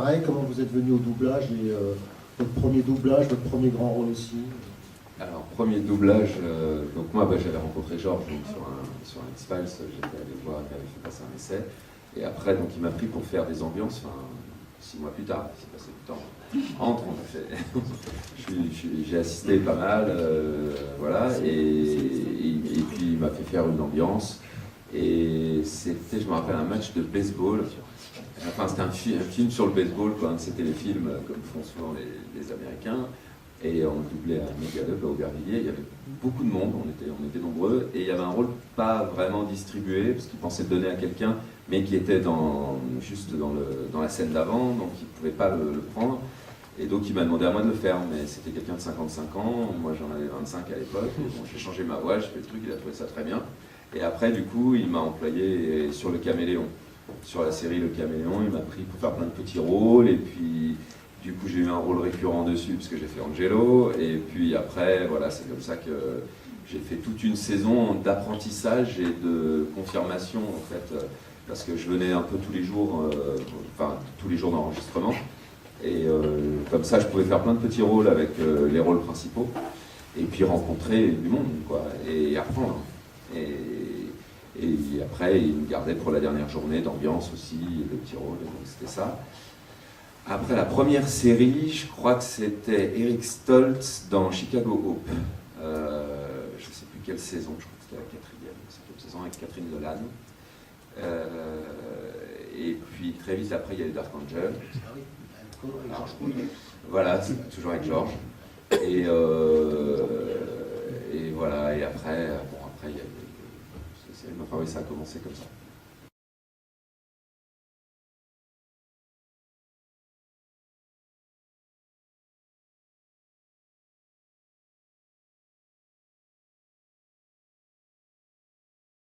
pareil, comment vous êtes venu au doublage et votre premier doublage, votre premier grand rôle aussi? Alors, premier doublage, donc moi j'avais rencontré Georges sur un X-Files, j'étais allé le voir, il m'avait fait passer un essai. Et après, donc, il m'a pris pour faire des ambiances, enfin, 6 mois plus tard, il s'est passé du temps. Entre, on a fait. J'ai assisté pas mal, voilà, et puis il m'a fait faire une ambiance. Et c'était, je me rappelle, un match de baseball. Enfin, c'était un film sur le baseball, quoi. C'était les films comme font souvent les Américains. Et on doublait à Megaleup, à Aubervilliers. Il y avait beaucoup de monde, on était nombreux. Et il y avait un rôle pas vraiment distribué, parce qu'il pensait le donner à quelqu'un, mais qui était juste dans la scène d'avant, donc il ne pouvait pas le prendre. Et donc il m'a demandé à moi de le faire, mais c'était quelqu'un de 55 ans, moi j'en avais 25 à l'époque. Bon, j'ai changé ma voix, j'ai fait le truc, il a trouvé ça très bien. Et après, du coup, il m'a employé sur Le Caméléon. Sur la série Le Caméléon, il m'a pris pour faire plein de petits rôles, et puis du coup j'ai eu un rôle récurrent dessus, parce que j'ai fait Angelo, et puis après, voilà, c'est comme ça que j'ai fait toute une saison d'apprentissage et de confirmation, en fait, parce que je venais un peu tous les jours d'enregistrement, et comme ça je pouvais faire plein de petits rôles avec les rôles principaux, et puis rencontrer du monde, quoi, et apprendre. Et après, il me gardait pour la dernière journée d'ambiance aussi, le petit rôle, donc c'était ça. Après la première série, je crois que c'était Eric Stoltz dans Chicago Hope. Je ne sais plus quelle saison, je crois que c'était la 4e, cette saison avec Catherine Dolan. Et puis très vite après, il y a eu Dark Angel. Voilà, toujours avec Georges. Et voilà, et après, il y a eu... Enfin oui, ça a commencé comme ça.